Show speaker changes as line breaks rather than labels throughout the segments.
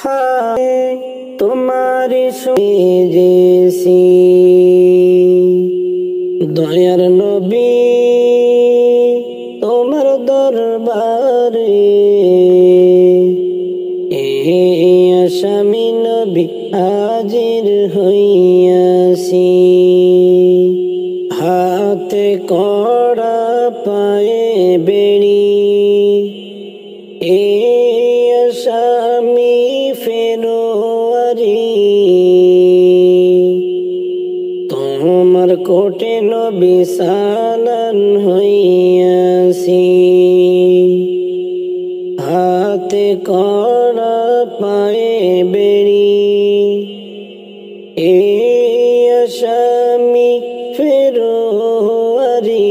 হায় তোমারি সেজেছি দয়ার নবী তোমার দরবারে এই আসামি নবী হাজির হইয়াছি হাতে কড়া পায়ে বেড়ি এই আসামি ফেরোয়ারি তোমার কোটে নবী সালান হইয়াছি হাতে কড়া পায়ে বেড়ি এই আসামি ফেরোয়ারি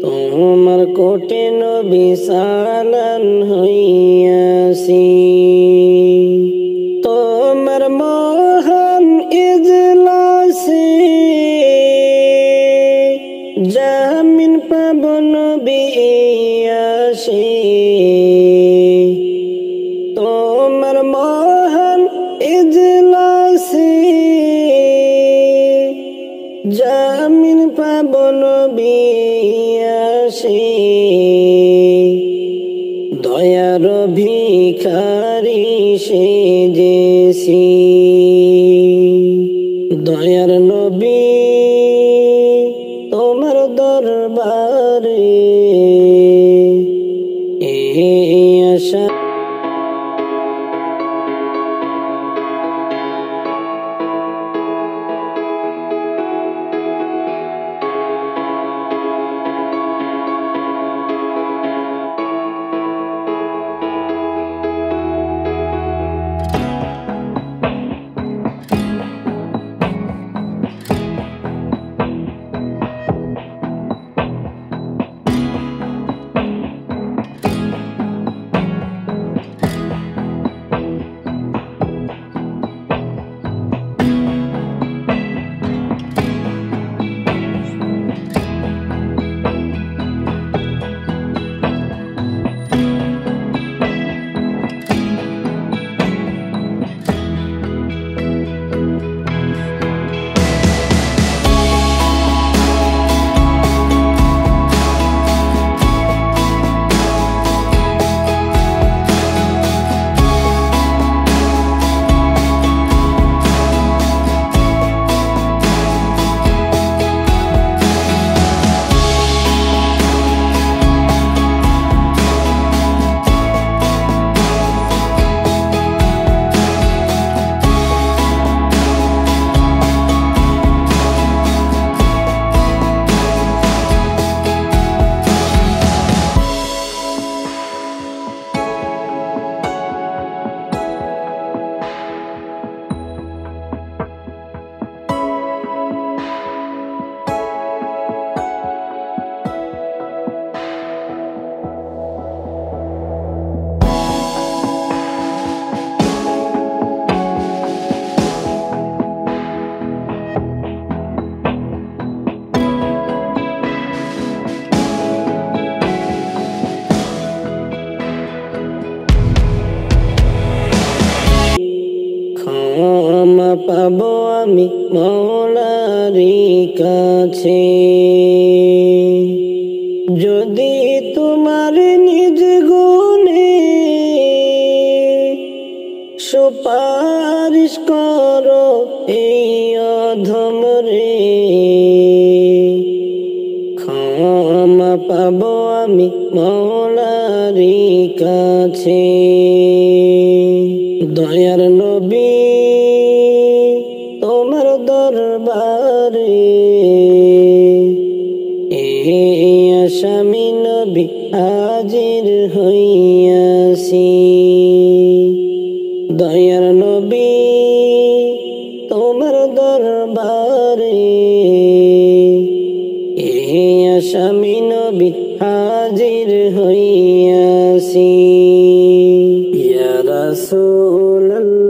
তোমার কোটে নবী সালান হইয়াছি তোমার মহান ইজলাসে জামিন পাব নবী আসে তোমার মহান ইজলাসে জামিন পাব নবী আসে দয়ার ভিখারি সেজেছি দয়ার নবী তোমার দরবারে এই আশা ক্ষমা পাবো আমি মওলারি কাছে যদি তোমার নিজ গুণে সুপারিশ করো এই অধম রে ক্ষমা পাবো আমি মওলারি কাছে দয়ার নবী তোমার দরবারে এই আসামি নবী হাজির হইয়াছি দয়ার নবী তোমার দরবারে এই আসামি নবী হাজির হইয়াছি ইয়া রাসূলুল্লাহ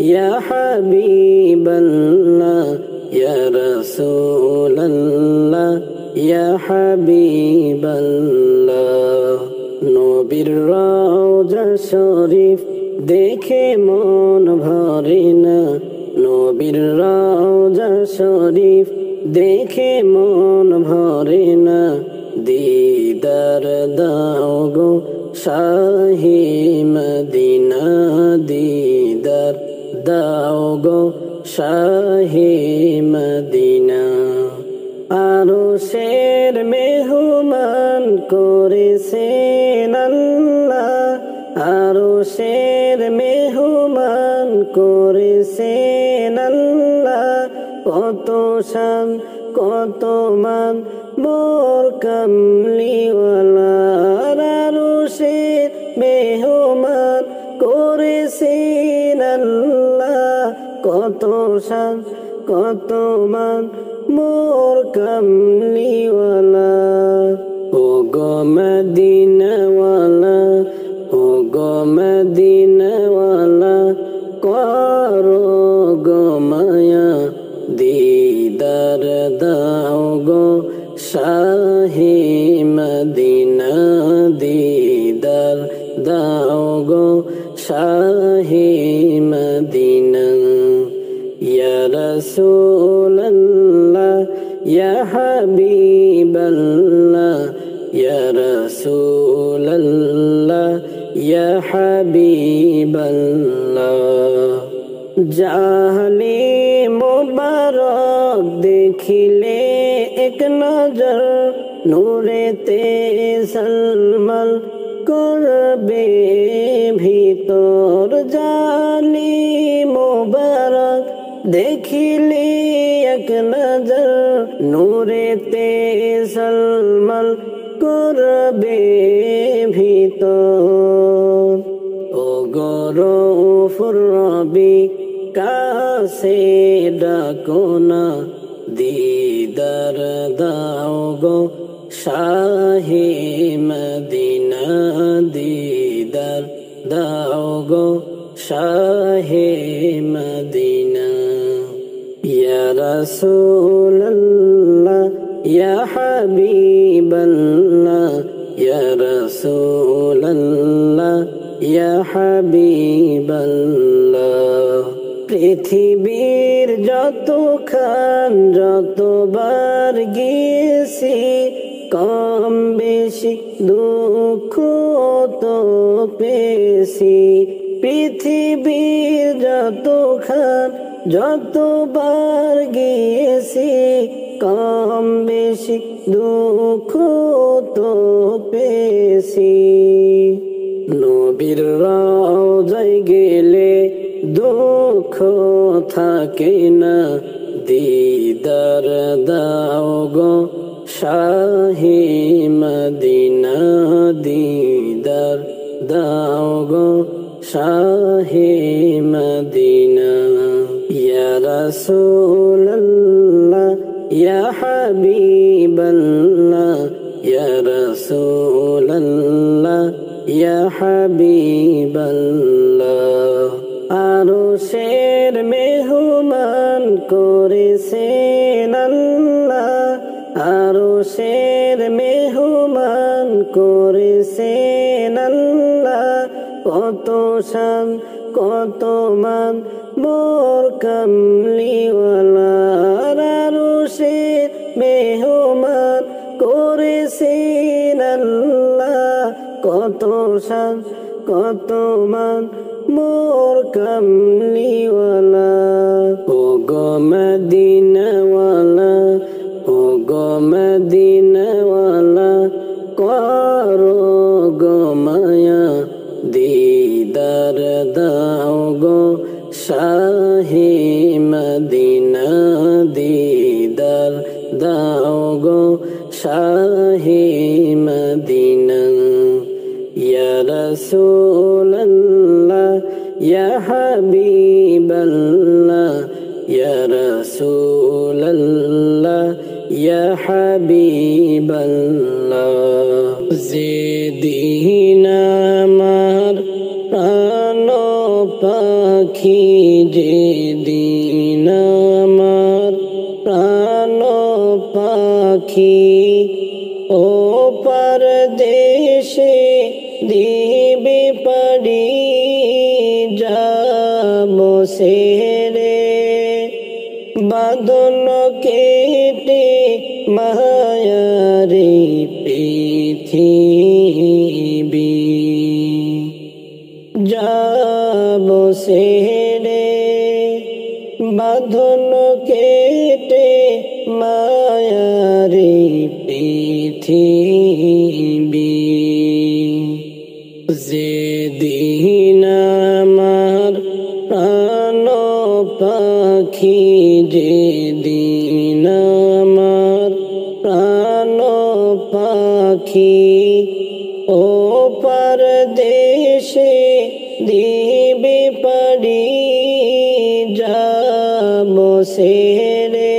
ইয়া হাবিবাল্লাহ ইয়া রাসূলুল্লাহ ইয়া হাবিবাল্লাহ নবীর রওজা শরীফ দেখে মন ভরে না, নবীর রওজা শরীফ দেখে মন ভরে না, দিদার দাও গো শাহে মদিনা, দিদার দাও গো শাহে মদিনা। আরশের মেহমান করেছেন আল্লাহ, আরশের মেহমান করেছেন আল্লাহ, কত শান কত মান মোর কামলিওয়ালা, আরশের মেহমান করেছেন আল্লাহ, কত শান কত মান মোর কামলিওয়ালা। ও গো মদিনাওয়ালা, ও গো মদিনাওয়ালা, করো গো মায়া, দিদার দাও গো শাহে মদিনা, দিদার দাও গো শাহে মদিনা। ইয়া রাসূলাল্লাহ ইয়া হাবিবাল্লাহ, ইয়া রাসূলাল্লাহ ইয়া হাবিবাল্লাহ। জাহলি মোবারক দেখিলে এক নজর, নূরেতে সলমল করবে ভিতর, জালি মোবারক দেখিলে এক নজর, নূরেতে সলমল করবে ভিতর। ও গরফুর রবি কাছে ডাকো না, দিদার দাও গো শাহে মদিনা, দিদার দাও গো শাহে মদিনা। ইয়া রাসূলাল্লাহ ইয়া হাবিবাল্লাহ, ইয়া রাসূলাল্লাহ ইয়া হাবিবাল্লাহ। পৃথিবীর যতখান যতবার গিয়েছি, কম বেশি দুঃখ তো পেয়েছি, পৃথিবীর যতখান যতবার গিয়েছি, কম বেশি দুঃখ তো পেয়েছি। নবীর রওজায় গেলে দুঃখ থাকে না, দিদার দাও গো শাহে মদিনা, দিদার দাও গো শাহে মদিনা। ইয়া রাসূলাল্লাহ ইয়া হাবিবাল্লাহ, ইয়া রাসূলাল্লাহ ইয়া হাবিবাল্লাহ। আরশের মেহমান করেছেন আল্লাহ, আরশের মেহমান করেছেন আল্লাহ, কত শান কত মান মোর কামলিওয়ালা, আরশের মেহমান করেছেন আল্লাহ, কত শান কত মান মোর কামলিওয়ালা। ও গো মদিনাওয়ালা, ও গো মদিনাওয়ালা, করো গো মায়া, দিদার দাও গো শাহে মদিনা, দিদার দাও গো শাহে মদিনা। ইয়া রাসূলাল্লাহ ইয়া হাবিবাল্লাহ, ইয়া রাসূলাল্লাহ ইয়া হাবিবাল্লাহ। যেদিন আমার প্রাণ পাখি, যেদিন আমার প্রাণ পাখি ও পরদেশে দিবে পাড়ি, যাব সেরে বাঁধন কেটে মায়ারি পৃথিবী যাব সেরে বাঁধন কেটে মায়ারি পৃথিবী যেদিন আমার প্রাণ পাখি যেদিন আমার প্রাণ পাখি ও পরদেশে দিবে পাড়ি যাব সেরে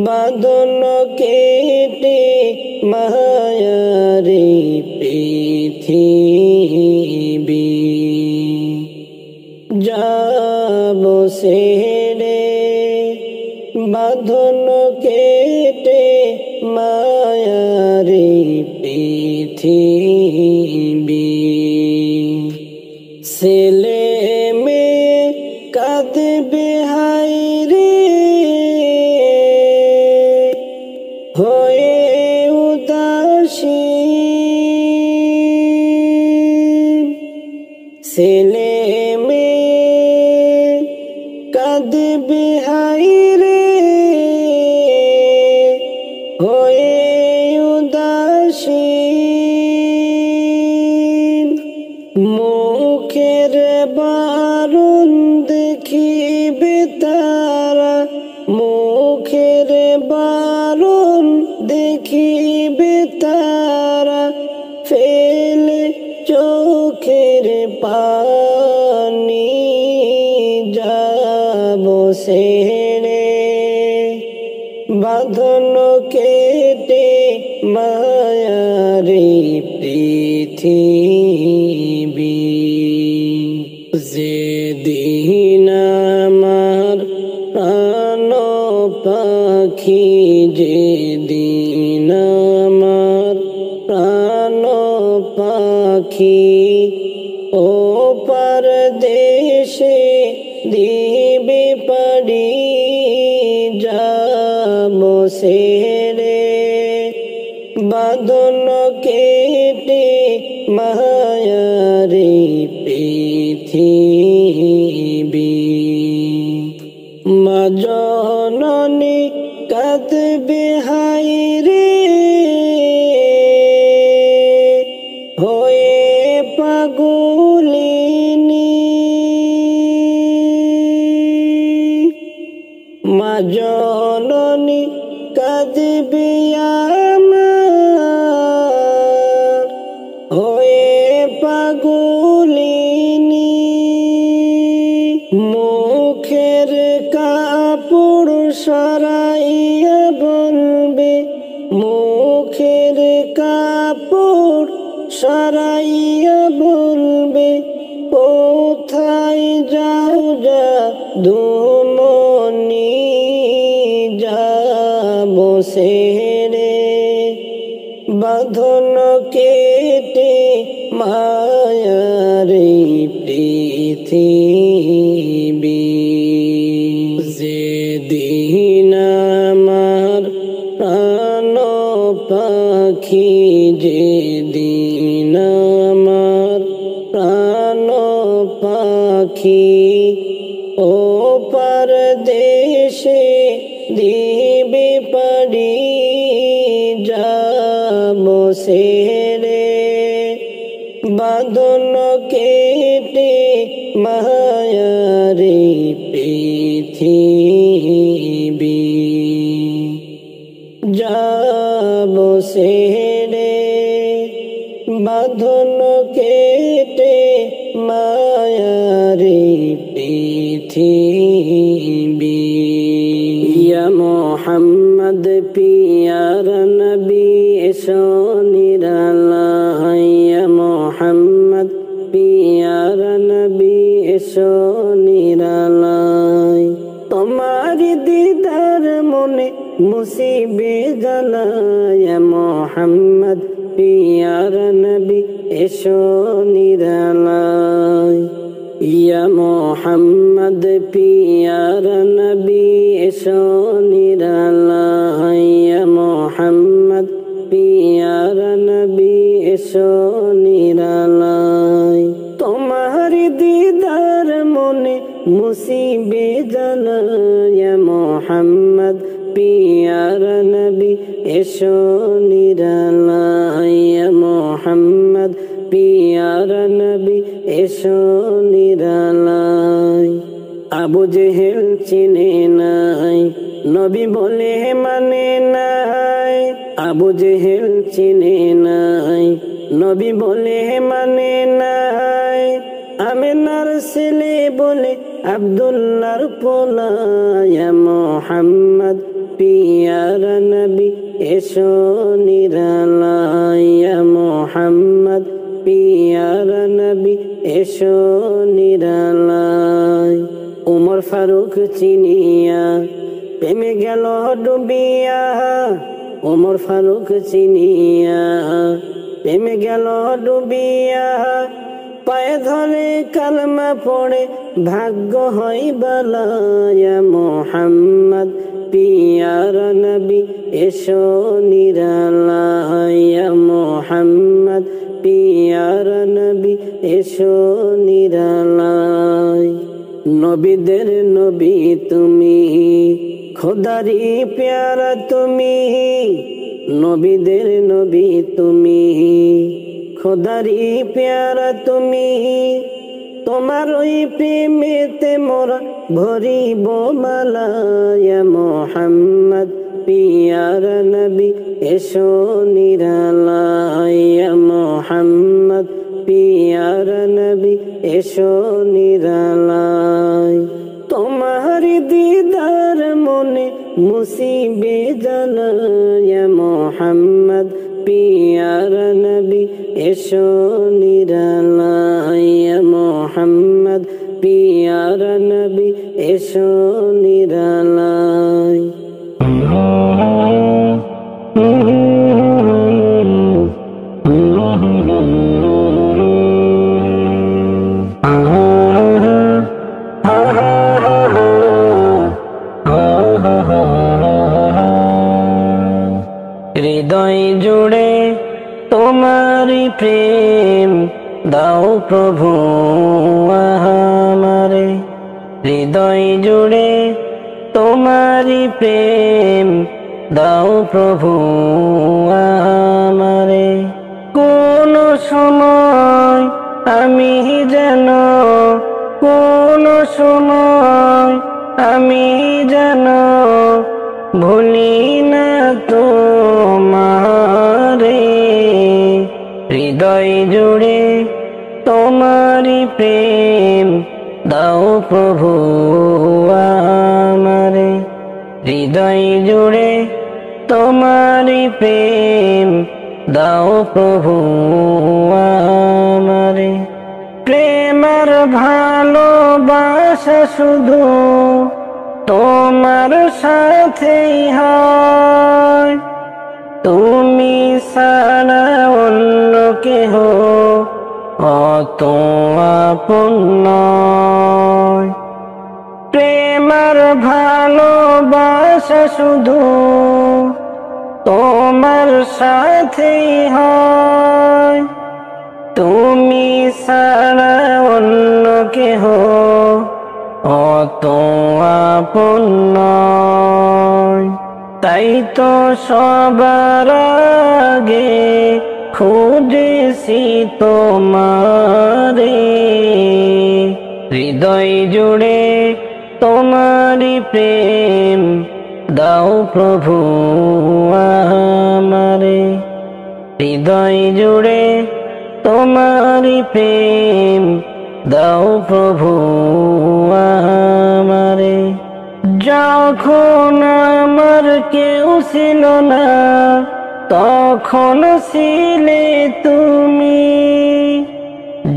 বাঁধন কেটে মায়ারি পৃথিবী যাব সেরে বাঁধন কেটে মায়ারি পৃথিবী ছেলে মেয়ে কাঁদবে হায়রে হয়ে উদাসী ছেলে মেয়ে কাঁদবে হায়রে হয়ে উদাসী মুখের বারণ দেখিবে তারা মুখের বারণ দেখিবে তারা ফেলে চোখের পানি যাব সেরে বাঁধন কেটে মায়ারি পৃথিবী যেদিন আমার প্রাণ পাখি যেদিন আমার প্রাণ পাখি ও পরদেশে দিবে পাড়ি যাব সেরে বাঁধন কেটে মায়ারি পৃথিবী মা জননী কাঁদবে হায়রে হয়ে পাগলিনী মা জননী কাঁদবে আমার হয়ে পাগলিনী মুখের কাপড় সরাইয়া বলবে মুখের কাপড় সরাইয়া বলবে কোথায় যাও যা দুমনি যাব সেরে বাঁধন কেটে মায়ারি পৃথিবী যেদিন আমার প্রাণ পাখি যেদিন আমার প্রাণ পাখি ও পরদেশে দিবে পাড়ি যাব সেরে বাঁধন কেটে মায়ারি পৃথিবী যাব সেরে বাঁধন কেটে মায়ারি পৃথিবী ইয়া মুহাম্মদ পিয়ার নবী এসো নিরালাই ইয়া মুহাম্মদ পিয়ার নবী এসো নিরালাই তোমার দিদার মনে মুসিবে জ্বালায় মুহাম্মদ পিয়ার নবী এসো নিরালায়। ইয়া মোহাম্মদ পিয়ারা নবী এসো নিরালায়। ইয়া মোহাম্মদ পিয়ারা নবী এসো নিরালায়। তোমার দিদার মনে মুসিবে জানায়। ইয়া মোহাম্মদ পিয়ারা নবী এসো নিরালায়। ইয়া মোহাম্মদ পিয়ারা নবী এসো নিরালায়। আবু জেহেল চিনে নাই, নবী বলে মানে নাই। আবু জেহেল চিনে নাই, নবী বলে মানে নাই। আমিনার ছেলে বলে আব্দুল্লাহর পোলা। ইয়া মোহাম্মদ পিয়ারা নবী এসো নিরালায়। ইয়া মোহাম্মদ পিয়ারা নবী এসো নিরালায়। উমর ফারুক চিনিয়া প্রেমে গেল ডুবিয়া। উমর ফারুক চিনিয়া প্রেমে গেল ডুবিয়া। পায়ে ধরে কালমা পড়ে ভাগ্য হয় বালা। ইয়া মোহাম্মদ পিয়ারা নবী এসো নিরালায়। ইয়া মোহাম্মদ পিয়ারা নবী এসো নিরালায়। নবীদের নবী তুমি, খোদারি প্যারা তুমি। নবীদের নবী তুমি, খোদারি প্যারা তুমি। তোমার ওই প্রেমেতে মোরা ভরিব মালা। ইয়া মোহাম্মদ পিয়ারা নবী এসো নিরালায়। ইয়া মোহাম্মদ পিয়ারা নবী এসো নিরালায়। তোমার দিদার মনে মুসিবে জানায়। ইয়া মোহাম্মদ পিয়ারা নবী এসো নিরালায়। ইয়া মোহাম্মদ পিয়ারা নবী এসো নিরালায়। হৃদয় জুড়ে তোমারি প্রেম দাও প্রভু আমারে। হৃদয় জুড়ে তোমারি প্রেম দাও প্রভু আমারে। কোন সময় আমি যেন, কোন সময় আমি যেন ভুলি না তোমারে। হৃদয় জুড়ে তোমারি প্রেম দাও প্রভু আমারে। হৃদয় জুড়ে তোমারি প্রেম দাও প্রভু আমারে। প্রেমের ভালোবাসা শুধু তোমার সাথেই হয়। তুমি ছাড়া অন্য কেহ অত আপন নয়। প্রেমের ভালোবাসা শুধু তোমার সাথেই হয়। তুমি ছাড়া অন্য কেহ অত আপন নয়। তাই তো সবার আগে খুঁজেছি তোমারে। হৃদয় জুড়ে তোমারি প্রেম দাও প্রভু আমারে। হৃদয় জুড়ে তোমারি প্রেম দাও প্রভু আমারে। যখন আমার কেউ ছিল না তখন ছিলে তুমি।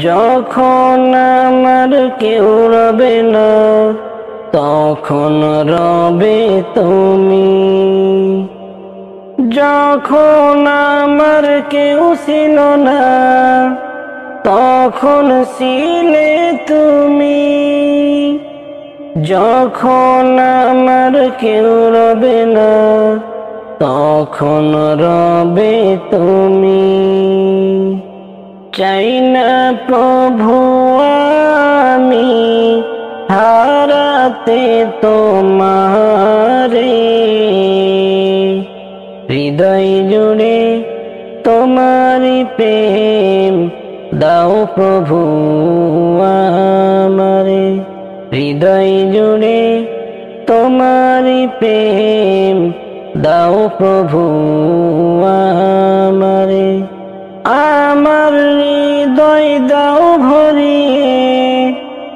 যখন আমার কেউ রবে না তখন রবে তুমি। যখন আমার কেউ ছিল না তখন ছিলে তুমি, যখন আমার কেউ রবে না তখন রবে তুমি। চাই না প্রভু আমি হারাতে তোমারে, হৃদয় জুড়ে তোমারি প্রেম দাও প্রভু আমারে, হৃদয় জুড়ে তোমারি প্রেম দাও প্রভু আমারে। আমার হৃদয় দাও ভরিয়ে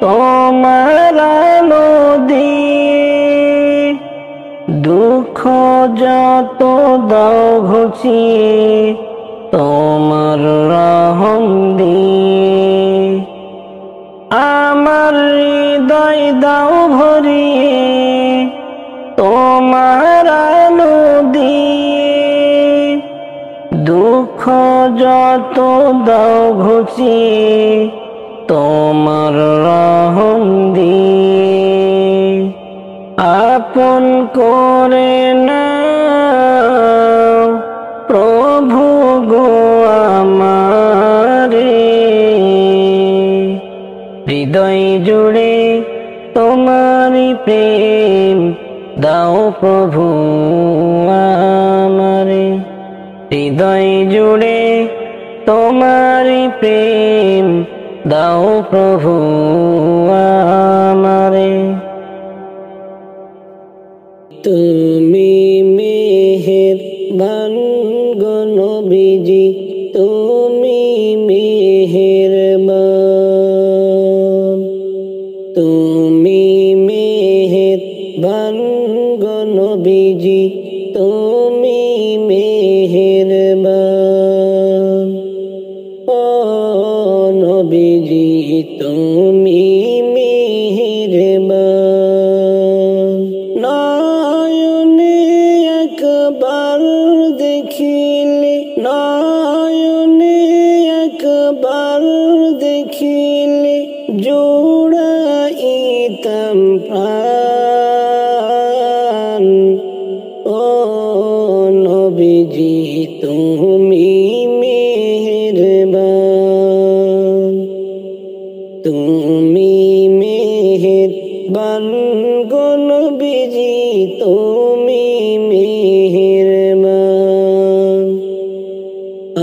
তোমার আলো দিয়ে, দুঃখ যত দাও ঘুচিয়ে তোমার রহম দিয়ে। আমার হৃদয় দাও ভরিয়ে তোমার আলো দিয়ে, দুঃখ যত দাও ঘুচিয়ে তোমার রহম দিয়ে। আপন করে নাও প্রভু গো আমারে, হৃদয় জুড়ে তোমারি প্রেম দাও প্রভু আমারে, হৃদয় জুড়ে তোমারি প্রেম দাও প্রভু আমারে। তুমি মেহেরবান গো নবীজি, তুমি মেহেরবান, তুমি মেহেরবান গো নবীজি, তুমি মেহেরবান। ও নবীজি তুমি মেহেরবান, নয়নে একবার দেখিলে, নয়নে একবার দেখিলে জুড়াইতাম প্রাণ। ও নবীজি তুমি মেহেরবান, তুমি মেহেরবান গো নবীজি, তুমি মেহেরবান।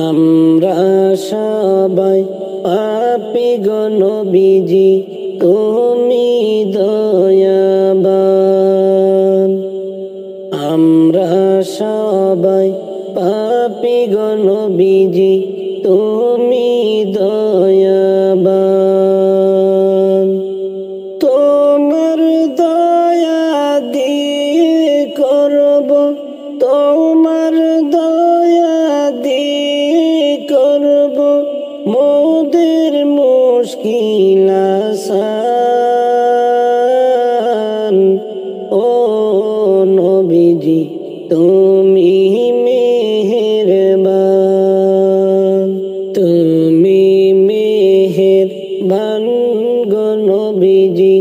আমরা সবাই পাপী গো নবীজি, তুমি দয়াবান। আমরা সবাই পাপী গো নবীজি, তুমি দয়াবান। তোমার দয়া দিয়ে করব, তোমার দয়া দিয়ে করব মোদের মুশকিল আসান। ও নবীজি তুমি মেহেরবান, তুমি মেহেরবান গো নবীজি,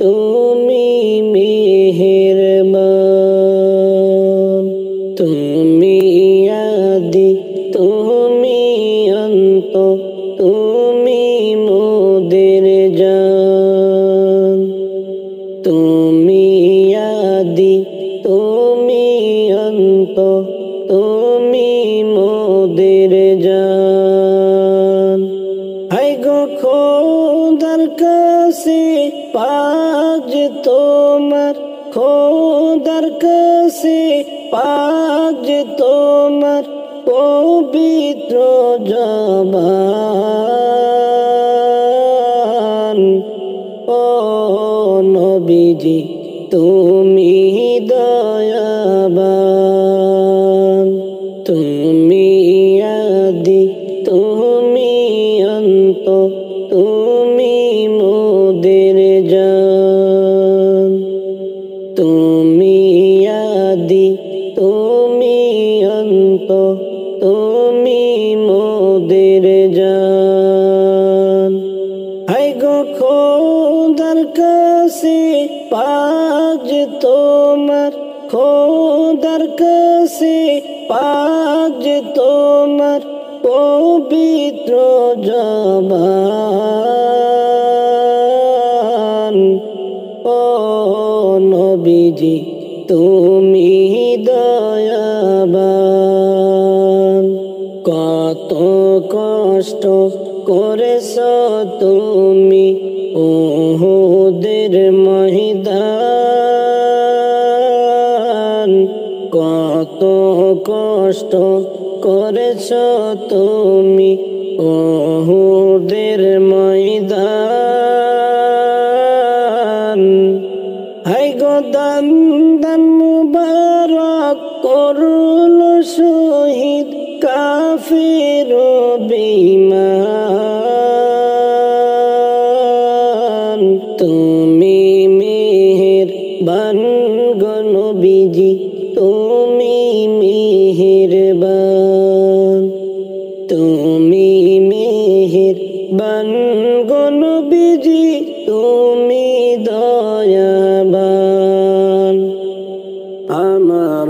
তুমি মেহেরবান। তুমি আদি তুমি অন্ত, তুমি মোদের জান। তুমি আদি তুমি অন্ত, তুমি মোদের জান। হায় গো খোদার কাছে পাক যে তোমার, খোদার কাছে পাক যে তোমার পবিত্র জবান। ও নবীজি তুমি দয়াবান, তুমি আদি তুমি অন্ত, তুমি মোদের জান। তুমি আদি তুমি অন্ত, তুমি মোদের জান। গো খোদার কাছে পাক যে তোমার, খোদার কাছে পাক যে তোমার পবিত্র জবান। ও নবীজি তুমি দয়াবান, কত কষ্ট করেছ তুমি উহুদের ময়দান, কত কষ্ট করেছ তুমি উহুদের ময়দান। হাই গো দান দান মুবারক করল শহীদ কাফির বেঈমান। তুমি মেহেরবান গো নবীজি তুমি মেহেরবান, তুমি মেহেরবান গো নবীজি তুমি দয়াবান। আমার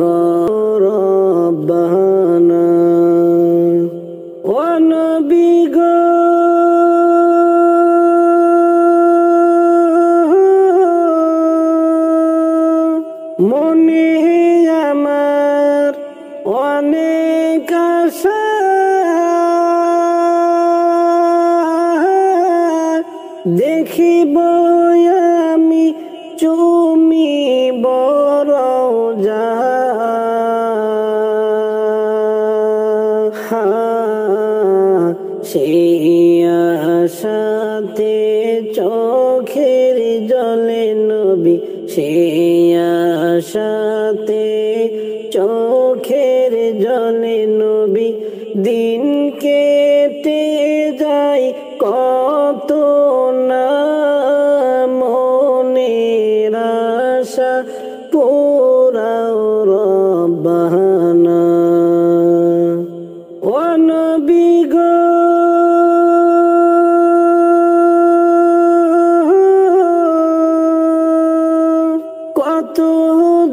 রব্বানা ও নবী গো মনে আমার অনেক আশা, দেখিব আমি চুমিব রওজা। সেই আশাতে চোখের জলে নবী, সেই আশাতে চোখের জলে নবী দিন কেটে যায় কত না, মনের আশা পুরাও রব্বানা ও নবী গো। কত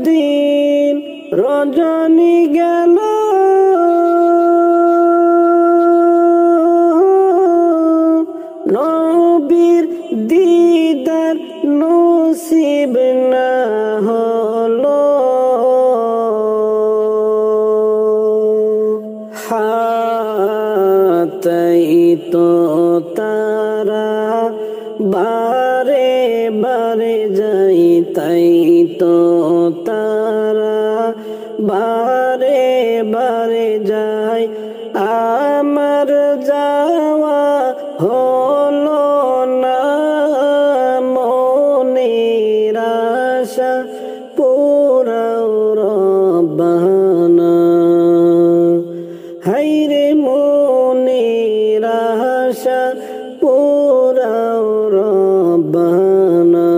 দিন রজনী গেল নবীর দিদার নসিব না হলো, তাই তো তারা বারে বারে যাই, তাই তো তারা বারে বারে যায়। আমার যাওয়া হলো না, মনের আশা পুরাও রব্বানা। হাইরে মনের আশা পুরাও রব্বানা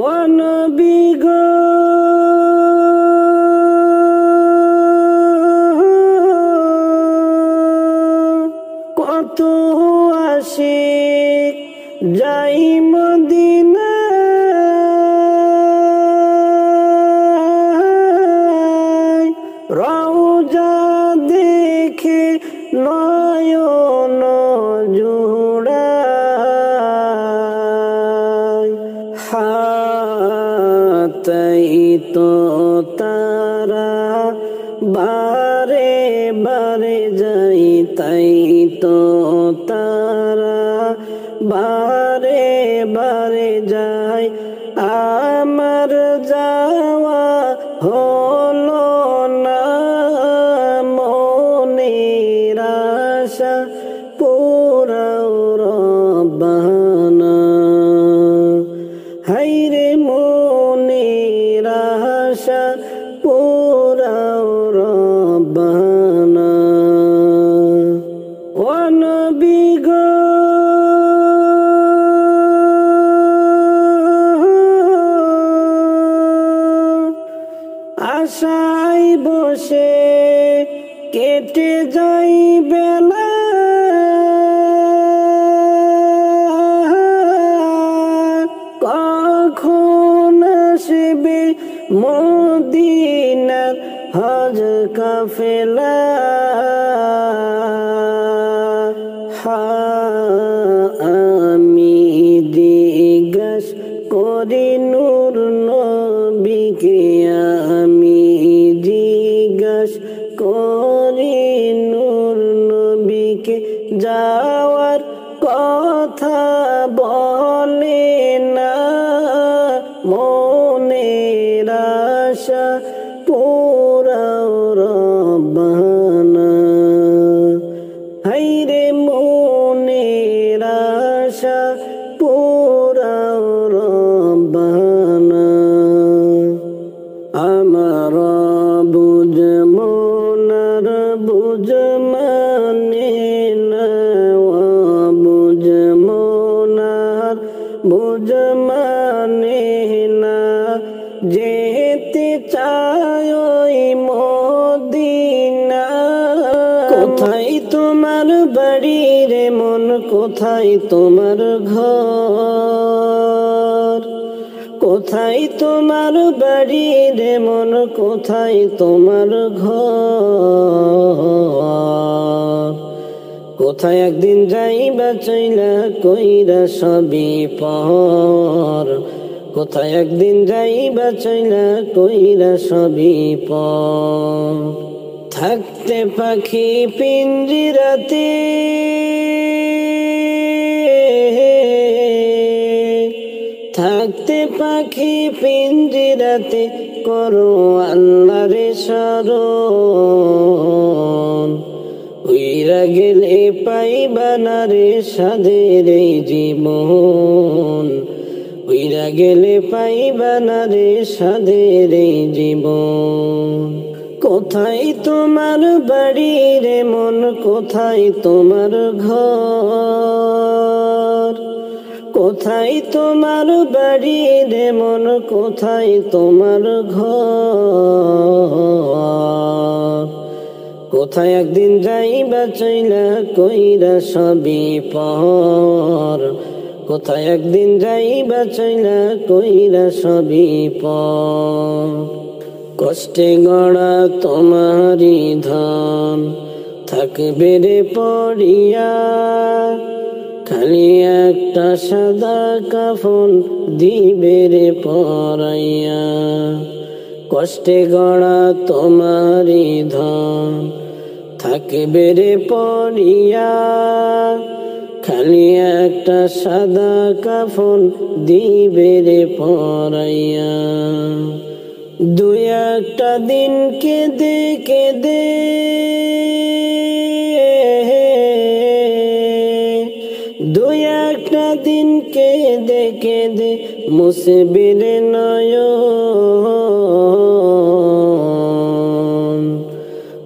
ও নবী গো। কত আশিক যাই মদিনা, রওজা দেখে নয়ন জুড়ায়। তাই তো তারা বারে বারে যাই, তাই তো তারা বারে বারে যায়। আমার যাওয়া হলো না, মনের আশা পুরাও রব্বানা। হাইরে মনের আশা পুরাও রব্বানা ও নবী গো। আশায় বসে কেটে যাই বেলা, মদিনার হজ কাফেলা আমি জিজ্ঞাস করি নূর নবীকে আমি জিজ্ঞাস করি নূর নবীকে যাওয়ার কথা বলে না মনের আশা পুরাও রব্বানা হায়রে মনের আশা পুরাও রব্বানা আমার বুঝ মনার বুঝ মানে না বুঝ মনার বুঝ মানে না যেতে চাই ওই মদিনা কোথায় তোমার বাড়ি রে মন কোথায় তোমার ঘর কোথায় তোমার বাড়ি রে মন কোথায় তোমার ঘর কোথায় একদিন যাইবা চইলা কইরা সবই পর কোথায় একদিন যাইবা চইলা কইরা সবই পর থাকতে পাখি পিঞ্জিরাতে থাকতে পাখি পিঞ্জিরাতে করো আল্লাহরে শরণ উইরা গেলে পাইবা না রে সাধের এই জীবন উইরা গেলে পাইবা না রে সাধের এই জীবন কোথায় তোমার বাড়ি রে মন কোথায় তোমার ঘর কোথায় তোমার বাড়ি রে মন কোথায় তোমার ঘর কোথায় একদিন যাইবা চইলা কইরা সবই পর কোথায় একদিন যাইবা চইলা কইরা সবই পর কষ্টে গড়া তোমারি ধন থাকবে রে পড়িয়া খালি একটা সাদা কাফন দিবে রে পরাইয়া কষ্টে গড়া তোমারি ধন থাকবে রে পড়িয়া খালি একটা সাদা কাফন দিবে রে পরাইয়া দুই একটা দিন কেঁদে কেঁদে দুই একটা দিন কেঁদে কেঁদে মুসবে রে নয়ন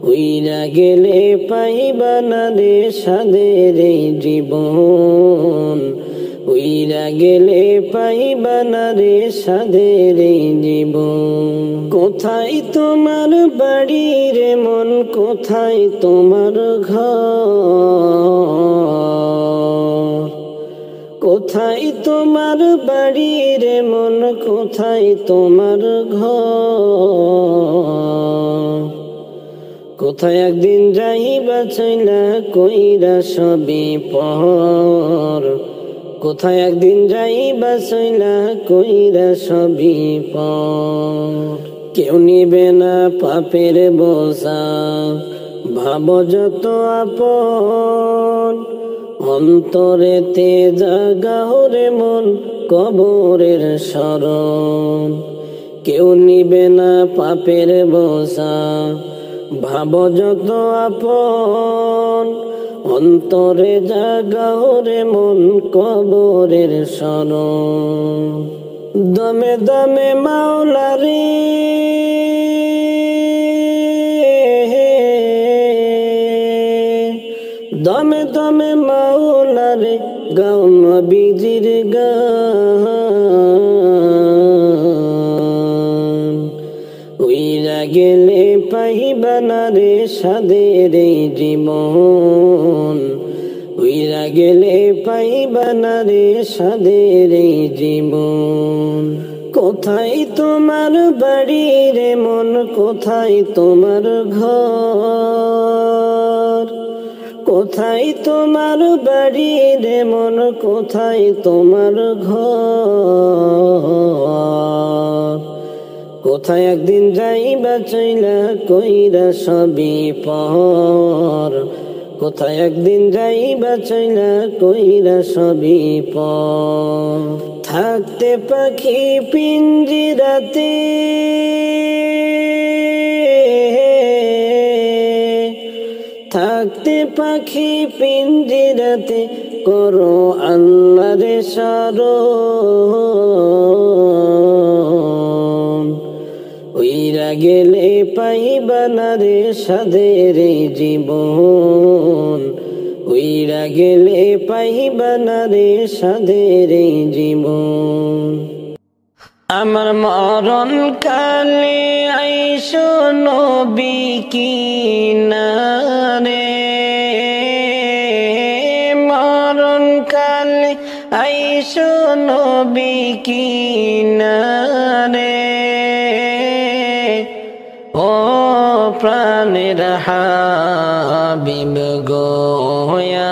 উইরা গেলে পাইবা না রে সাধের এই জীবন উইরা গেলে পাইবা না রে সাধের এই জীবন কোথায় তোমার বাড়ি রে মন কোথায় তোমার ঘর কোথায় তোমার বাড়ি রে মন কোথায় তোমার ঘর কোথায় একদিন যাইবা চইলা কইরা সবই পর কোথায় একদিন যাইবা চইলা কইরা সবই পর কেউ নিবে না পাপের বোঝা ভাব যত আপন অন্তরেতে জাগাও রে মন কবরের শরণ কেউ নিবে না পাপের বোঝা ভাব যত আপন অন্তরে জাগাও রে মন কবরের শরণ দমে দমে মাওলারে দমে দমে মাওলারে গাও নবীজির গান উইরা গেলে পাইবা না রে সাধের এই জীবন উইরা গেলে পাইবা না রে সাধের এই জীবন কোথায় তোমার বাড়ি রে মন, কোথায় তোমার ঘর? কোথায় তোমার বাড়ি রে মন, কোথায় তোমার ঘর? কোথায় একদিন যাইবা চইলা কইরা সবই পর? কোথায় একদিন যাইবা চইলা কইরা সবই পর? থাকতে পাখি পিঞ্জিরাতে, থাকতে পাখি পিঞ্জিরাতে, করো আল্লাহরে শরণ। উইরা গেলে পাইবা না রে সাধের এই জীবন, উইরা গেলে পাইবা না রে সাধের এই জীবন। আমার মরণ কালে আইসো নবী কিনারে, মরণ কালে আইসো নবী কিনারে। ও প্রাণের হাবিব গো,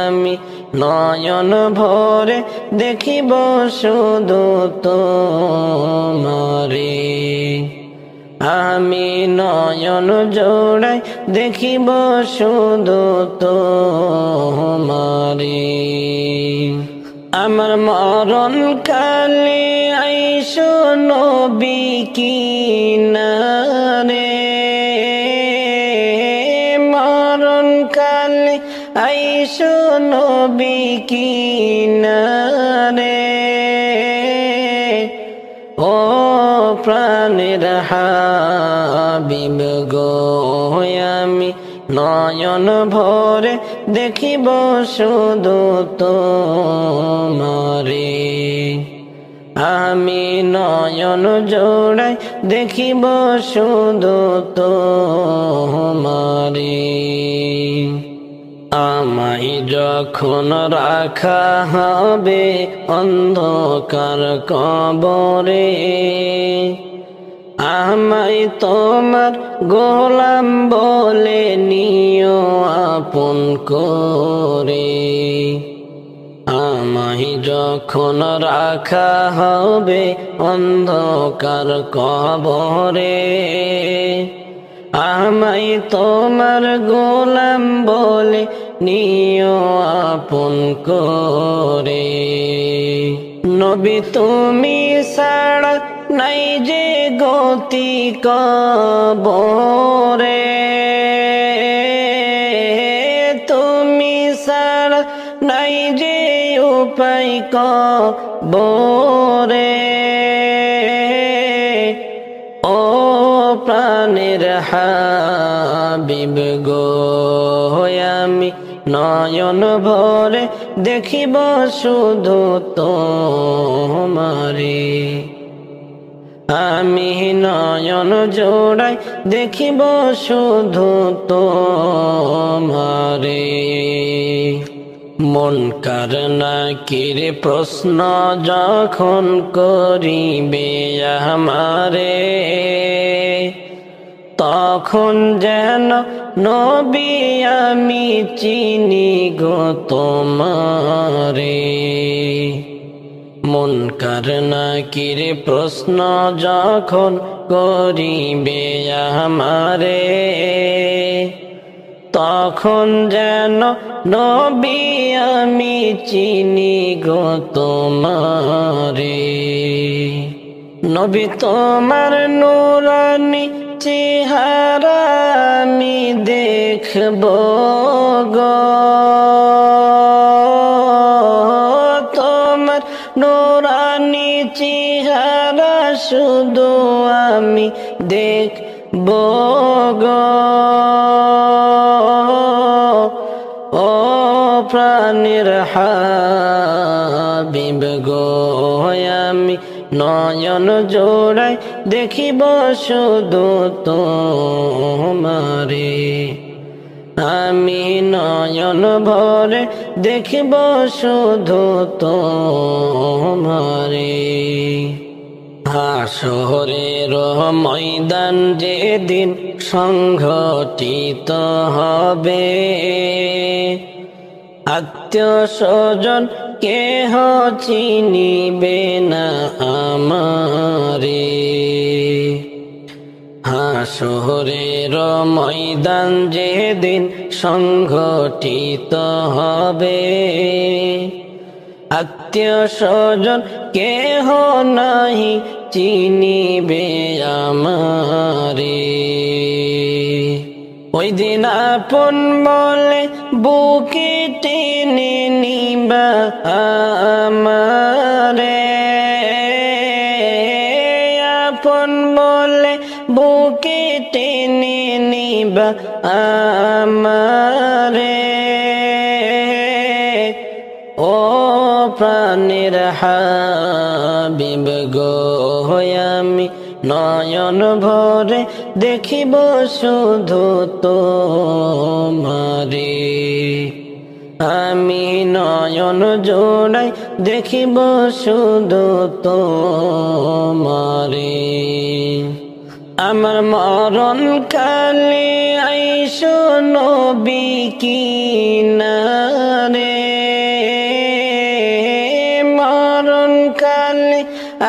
আমি নয়ন ভরে দেখিব শুধু তোমারে। আমি নয়ন জোড়াই দেখিব শুধু তোমারে। আমার মরণ কালে আইসো নবী কিনারে, মরণ কালে আইসো নবী কিনারে। ও প্রাণের হাবিব গো, আমি নয়ন ভরে দেখিব শুধু তোমারে। আমি নয়ন জোড়াই দেখিব শুধু তোমারে। আমায় যখন রাখা হবে অন্ধকার কবরে, আমায় তোমার গোলাম বলে নিও আপন করে। আমায় যখন রাখা হবে অন্ধকার কবরে, আমায় তোমার গোলাম বলে নিও আপন করে। নবী তুমি ছাড়া নাই যে গতি কবরে, তুমি ছাড়া নাই যে উপায় কবরে। ও প্রাণের হাবিব গো, আমি নয়ন ভরে দেখিব শুধু তোমারে। আমি নয়ন জোড়াই দেখিব শুধু তোমারে। মুনকার নাকির প্রশ্ন যখন করিবে আমারে, তখন যেন নবী আমি চিনি গো তোমারে। মুনকার নাকির প্রশ্ন যখন করিবে আমারে, তখন যেন নবী আমি চিনি গো তোমারে। নবী তোমার নূরানি চেহারা আমি দেখব গো, তোমার নূরানি চেহারা শুধু আমি দেখব গো। ও প্রাণের হাবিব গো, আমি নয়ন জোড়াই দেখিব শুধু তোমারে। আমি নয়ন ভরে দেখিব শুধু তোমারে। হাসরের ময়দান যেদিন সংঘটিত হবে, আত্মীয় স্বজন কেহ চিনিবে না আমারে। হাসরের ময়দান যেদিন সংঘটিত হবে, আত্মীয় স্বজন কেহ নাহি চিনিবে আমারে। ওই দিন আপন বলে বুকে টেনে নিবা আমারে, আপন বলে বুকে টেনে নিবা আমারে। ও প্রাণের হাবিব গো, আমি নয়ন ভরে দেখিব শুধু তোমারে। আমি নয়ন জোড়াই দেখিব শুধু তোমারে। আমার মরণ কালে আইসো নবী কিনারে, মরণ কালে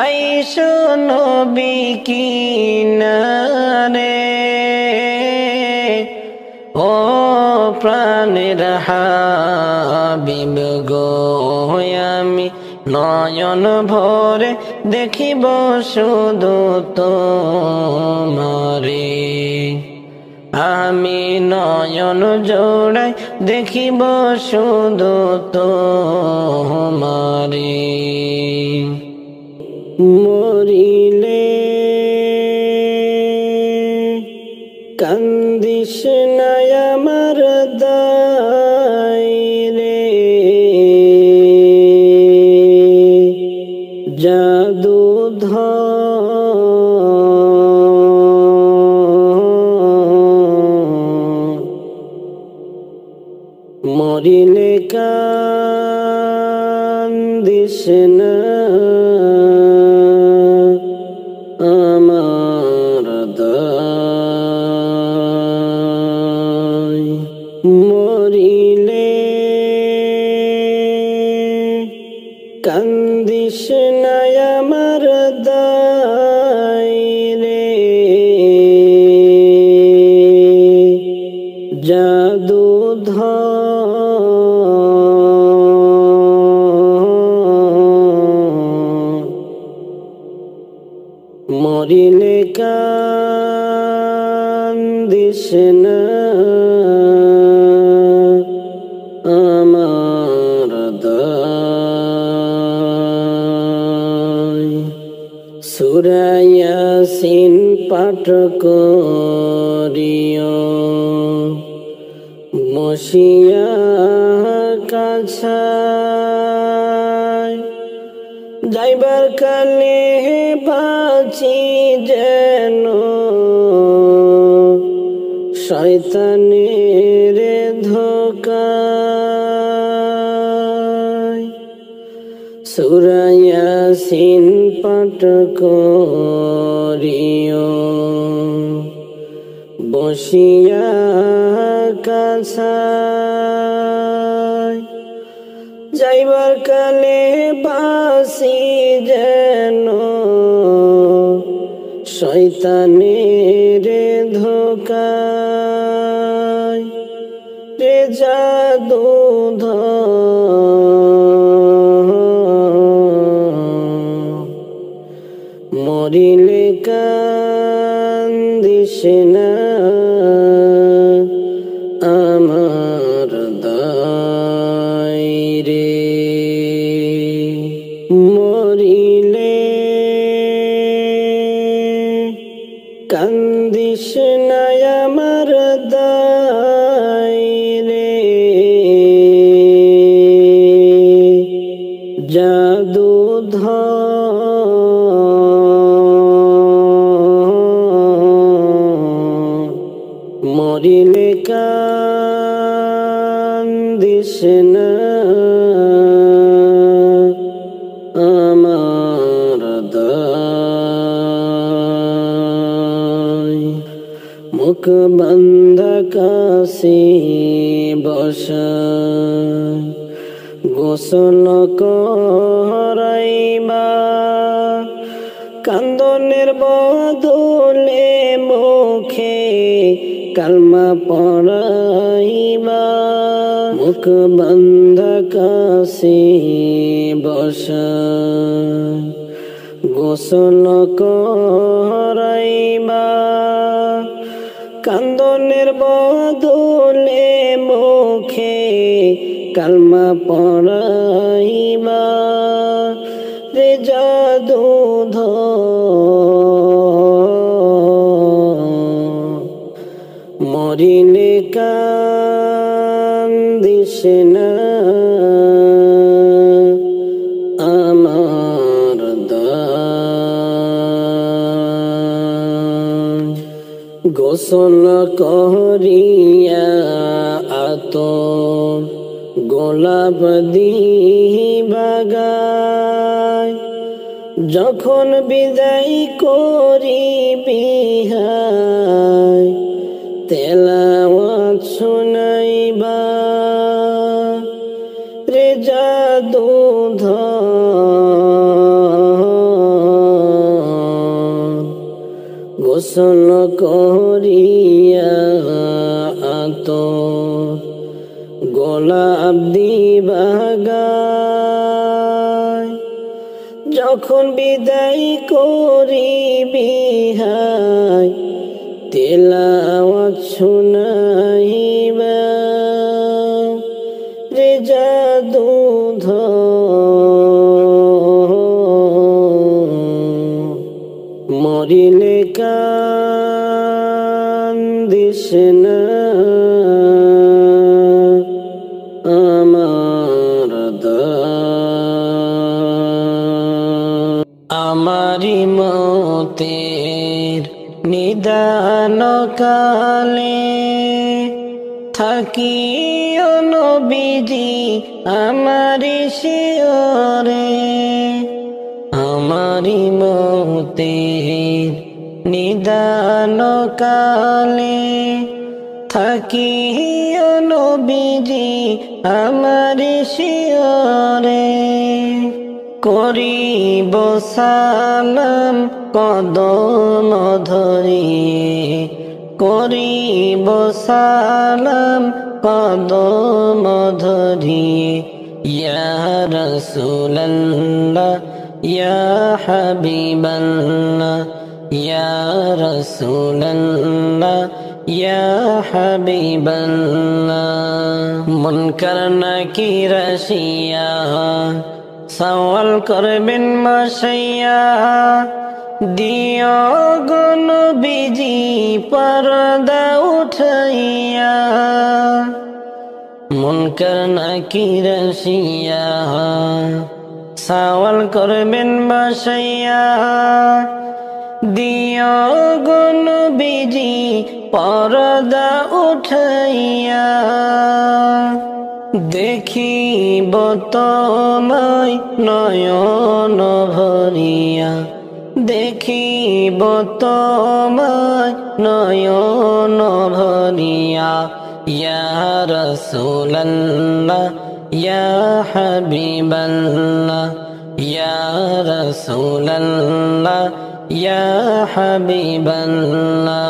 আইসো নবী কিনারে। ও প্রাণের হাবিব গো, আমি নয়ন ভরে দেখিব শুধু তোমারে। আমি নয়ন জোড়াই দেখিব শুধু তোমারে। মরিলে কান্দিস না আমার দায় রে, জাদুধর মরিলে কান্দিস না আমার দায়। মরিলে কান্দিস না আমার দায় রে, জাদুধর মরিলে কান্দিস না আমার দায়। সূরা ইয়াসিন পাঠ করিও বসিয়া কাছায়, যাইবার কালে বাঁচি যেন শয়তানের ধোকায়। সূরা ইয়াসিন পাঠ করিও বসিয়া কাছায়, যাইবার কালে বাঁচি যেন শয়তানের ধোকায়। রে জাদুধর মরিলে কান্দিস না আমার দায় রে। মরিলে কান্দিস না আমার দায় রে, জাদুধর মরিলে কান্দিস না আমার দায়। বান্ধা কাছে বসা গোসল করাইবা কান্দনের বদলে মুখে কালমা পড়াইবা মুখ বান্ধা কাছে বসা গোসল করাইবা কান্দনের বদলে মুখে কালমা পড়াইবা রে জাদুধ মরিলে কান্দিস না আমার গোসল করিয়া আতর গোলাপ দিবা গায় যখন বিদায় করিবি হায় তেলাওয়াত শুনাইবা রে জাদুধ গোসল করিয়া আতর গোলাপ দিবা গায় যখন বিদায় করিবি হায় তেলাওয়াত শুনাইবা রে জাদুধ মরিলে কান্দিস না আমার আমারি মতের নিদান কালে থাকিও নবীজি আমারি শিয়রে আমারি মতের নিদান কালে থাকিও নবীজি আমারি শিয়রে করিব সালাম কদম ধরিয়ে করিব সালাম কদম ধরিয়ে ইয়া রাসূলুল্লাহ ইয়া হাবিবাল্লাহ ইয়া রাসূলুল্লাহ ইয়া হাবিবাল্লাহ মুনকার নাকির আসিয়া সওয়াল করবেন মাশাইয়া দিও গো নবীজি পর্দা উঠাইয়া মুনকার নাকির আসিয়া সওয়াল করবেন মাশাইয়া দিও গো নবীজি পর্দা উঠাইয়া দেখিব তোমায় নয়ন ভরিয়া দেখিব তোমায় নয়ন ভরিয়া ইয়া রাসূলুল্লাহ ইয়া হাবিবাল্লাহ ইয়া রাসূলুল্লাহ ইয়া হাবিবাল্লাহ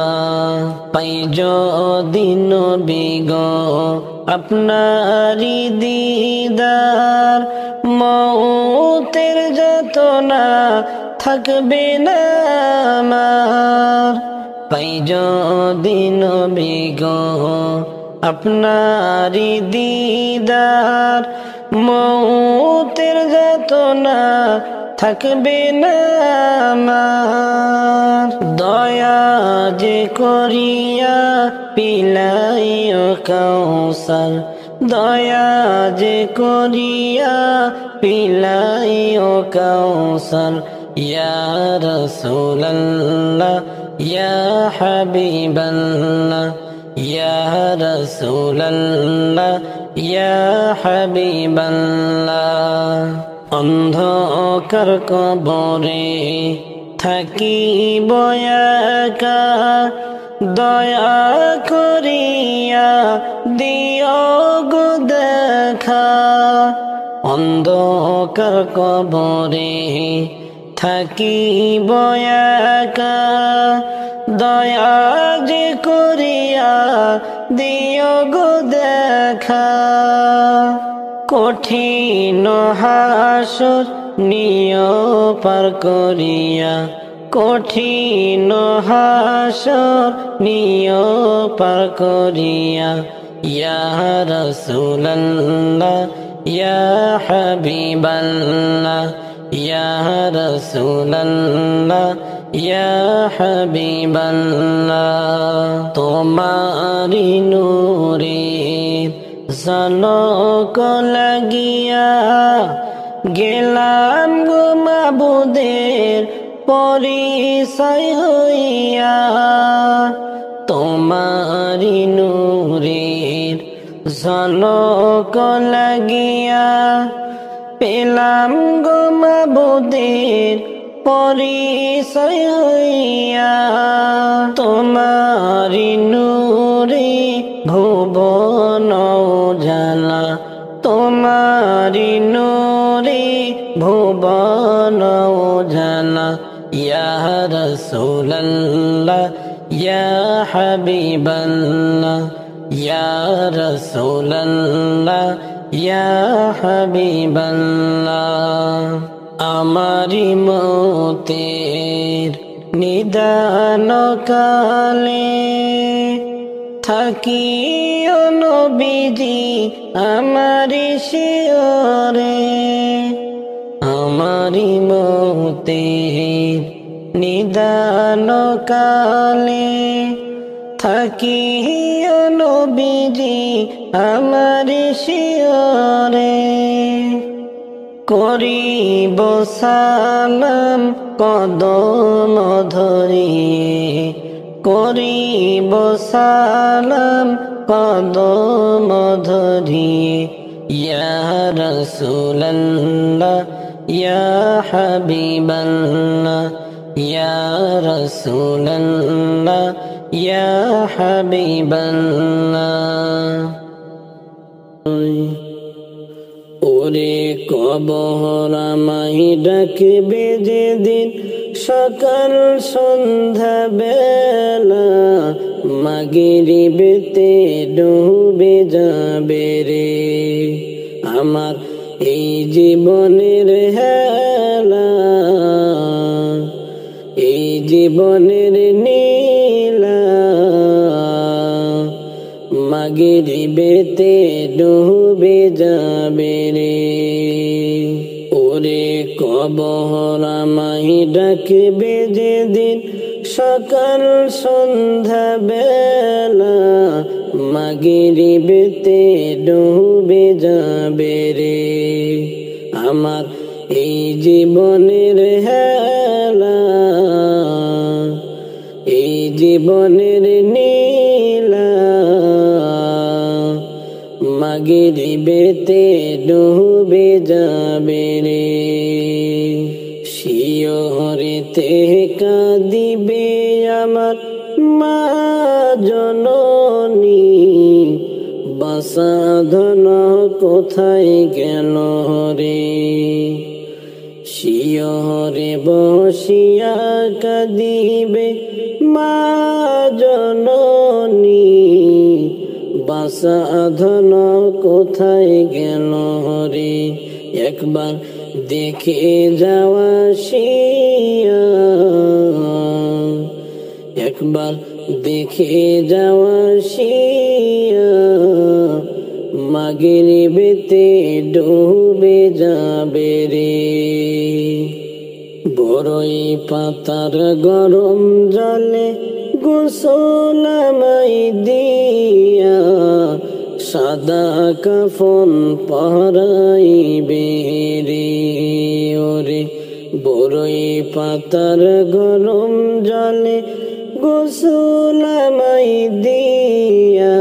পাই যদি নবী গো আপনারি দিদার মৌতের যাতনা থাকবে না আমার পাই যদি নবী গো আপনারি দিদার মৌতের যাতনা থাকবে না আমার দয়া যে করিয়া পিলাইও কাউসার দয়া যে করিয়া পিলাইও কাউসার ইয়া রাসূলুল্লাহ ইয়া হাবিবাল্লাহ ইয়া রাসূলুল্লাহ ইয়া হাবিবাল্লাহ অন্ধকার কবরে থাকিব একা দয়া করিয়া দিও গো দেখা, অন্ধকার কবরে থাকিব একা, দয়া যে করিয়া দিও গো দেখা। কঠিন হাসর নিয় পার করিয়া, কঠিন হাসর নিয় পার করিয়া, ইয়া রাসূলুল্লাহ ইয়া হাবিবাল্লাহ, ইয়া রাসূলুল্লাহ ইয়া হাবিবাল্লাহ। তোমারি নূরের ঝলক লাগিয়া গেলাম গো মাবুদের পরিচয় হইয়া, তোমারি নূরের ঝলক লাগিয়া পেলাম গো মাবুদের পরিচয় হইয়া। তোমারি নূরে ভুবন উজালা, তোমারি নূরে ভুবন উজালা, ইয়া রাসূলুল্লাহ ইয়া হাবিবাল্লাহ, ইয়া রাসূলুল্লাহ ইয়া হাবিবাল্লাহ। আমারি মতের নিদান কালে থাকিও নবীজি আমারি শিয়রে, আমারি মতের নিদান কালে থাকিও নবীজি আমারি শিয়রে। করিব সালাম কদম ধরিয়ে, করিব সালাম কদম ধরিয়ে, ইয়া রাসূলুল্লাহ ইয়া হাবিবাল্লাহ, ইয়া রাসূলুল্লাহ ইয়া হাবিবাল্লাহ। ওরে কবর আমায় ডাকবে যেদিন সকাল সন্ধ্যা বেলা, মাগরিবেতে ডুবে যাবে রে আমার এই জীবনের হেলা, এই জীবনের নীলা, মাগরিবেতে ডুবে যাবে রে। ওরে কবর আমায় ডাকবে যেদিন সকাল সন্ধ্যা বেলা, মাগরিবেতে ডুবে যাবে রে আমার এই জীবনের হেলা, এই জীবনের নীলা, মাগরিবেতে ডুবে যাবে রে। শিয়রেতে কাঁদিবে আমার মা জননী, বাসাধন কোথায় গেল রে। শিয়রে বসিয়া কাঁদিবে মা জননী, বাসাধন কোথায় গেল রে। একবার দেখে যাওয়া শিয়া, একবার দেখে যাওয়া শিয়া, মাগরিবেতে ডুবে যাবে রে। বড়ই পাতার গরম জলে গোসল আমায় দিয়া, সাদা কাফন পরাইবে রে। ওরে বড়ই পাতার গরম জলে গোসল আমায় দিয়া,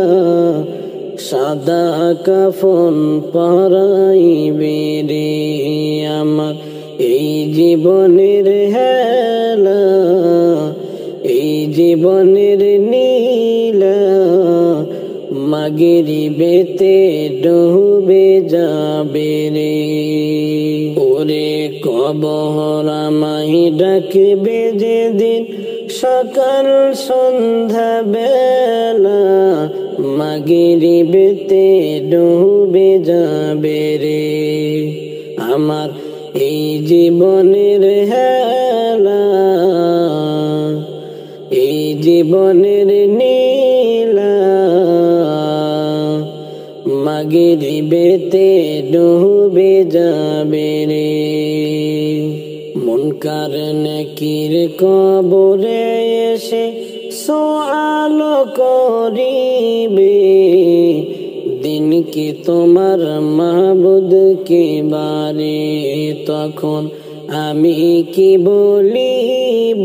সাদা কাফন পরাইবে রে আমার এই জীবনের হেলা, এই জীবন জীবনের নীলা মাগরিবেতে ডুবে যাবে রে। ওরে কবর আমায় ডাকবে যেদিন সকাল সন্ধ্যা বেলা মাগরিবেতে ডুবে যাবে রে। আমার এই জীবনের হেলা এই জীবনের নীলা মাগরিবেতে ডুবে যাবে রে। মুনকার নাকির কবরে এসে সুআল করিবে দিন কি তোমার মাবুদ কে বারে। তখন আমি কি বলিব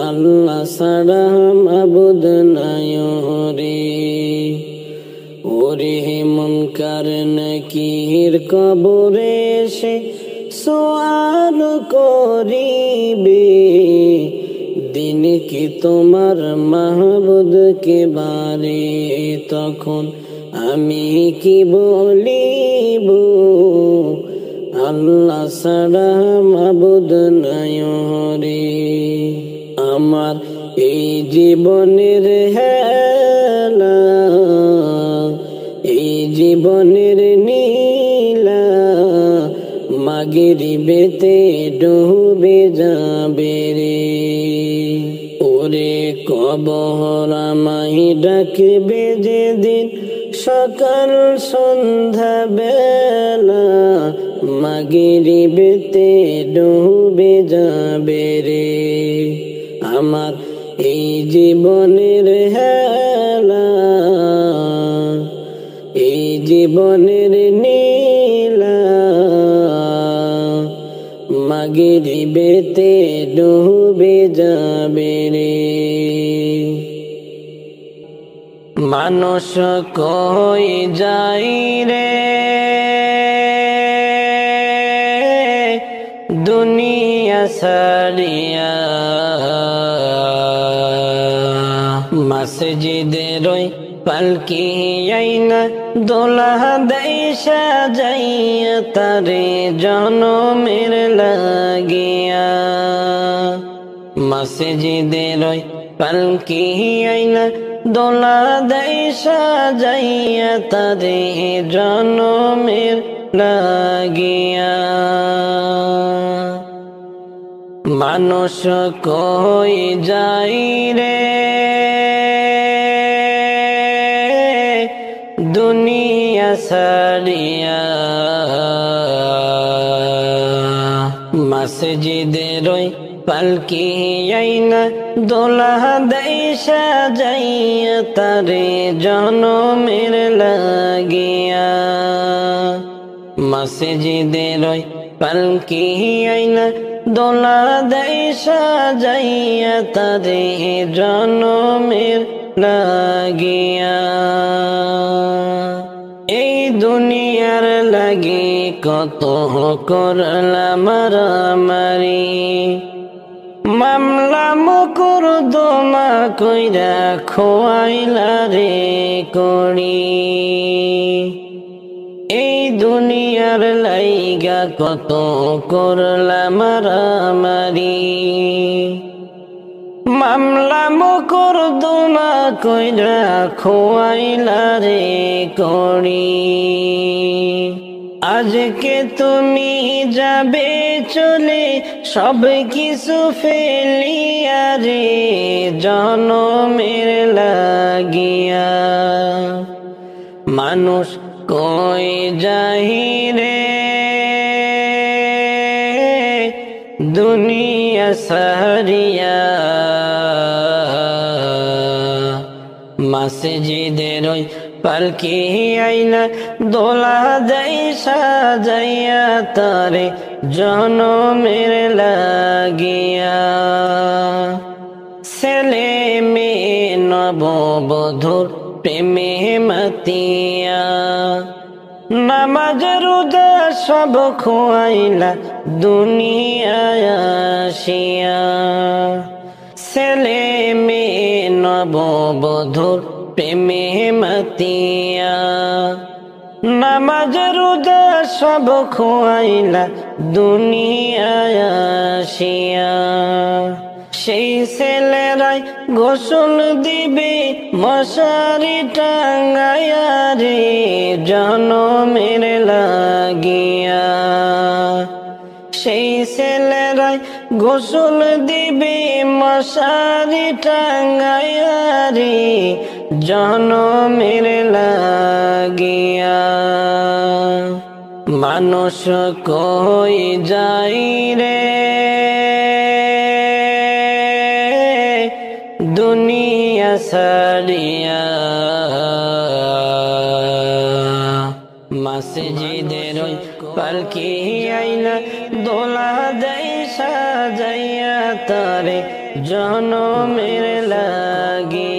আল্লাহ ছাড়া মাবুদ নাই রে। ওরে মুনকার নাকির কবরে এসে সুআল করিবে দিন কি তোমার মাহবুদ কে বারে। তখন আমি কি বলিব আল্লাহ ছাড়া মাবুদ নাই রে। আমার এই জীবনের হেলা এই জীবনের নীলা মাগরিবেতে ডুবে যাবে রে। ওরে কবর আমায় ডাকবে যেদিন সকাল সন্ধ্যা বেলা মাগরিবেতে ডুবে যাবে রে। আমার এই জীবনের হেলা এই জীবনের নীলা মাগরিবেতে ডুবে যাবে রে। মানুষ কই যাই রে দুনিয়া ছাড়িয়া মসজিদের ওই পালকি আইনা দোলা দেই সাজাইয়া তারে জনমের লাগিয়া। মসজিদের ওই পালকি আইনা দোলা দেই সাজাইয়া তারে জনমের লাগিয়া। মানুষ কই যাই রে দুনিয়া ছাড়িয়া মসজিদের ওই পালকি আইনা দোলা দেই সাজাইয়া তারে জনমের লাগিয়া। মসজিদের ওই পালকি আইনা দোলা দেই সাজাইয়া তারে জনমের লাগিয়া। এই দুনিয়ার লাগি কত করলাম মারামারি মামলা মোকদ্দমা কইরা খোয়াইলা রে করি। এই দুনিয়ার লাইগা কত করলাম মারামারি মামলা মোকদ্দমা কইরা খোয়াইলা রে করি। আজকে তুমি যাবে চলে সব কিছু ফেলিয়া রে জনমের লাগিয়া। মানুষ কই যাই রে দুনিয়া ছাড়িয়া মসজিদের ওই পালকি আইনা দোলা দেই সাজাইয়া তারে জনমের লাগিয়া। ছেলে মেয়ে নববধূর প্রেমে মাতিয়া নামাজ রোজা সব খোয়াইলা দুনিয়ায় আসিয়া। ছেলে মেয়ে নববধূর প্রেমে মাতিয়া, নামাজ রোজা সব খোয়াইলা দুনিয়ায় আসিয়া। সেই ছেলেরাই গোসল দিবে মশারি টাঙ্গাইয়া রে জনমের লাগিয়া। সেই ছেলেরাই গোসল দিবে মশারি টাঙ্গাইয়া রে জনমের লাগিয়া। মানুষ কই যাই রে দুনিয়া ছাড়িয়া, মসজিদের ওই পালকি আইলা দোলা দেই সাজাইয়া তারে জনমের লাগি।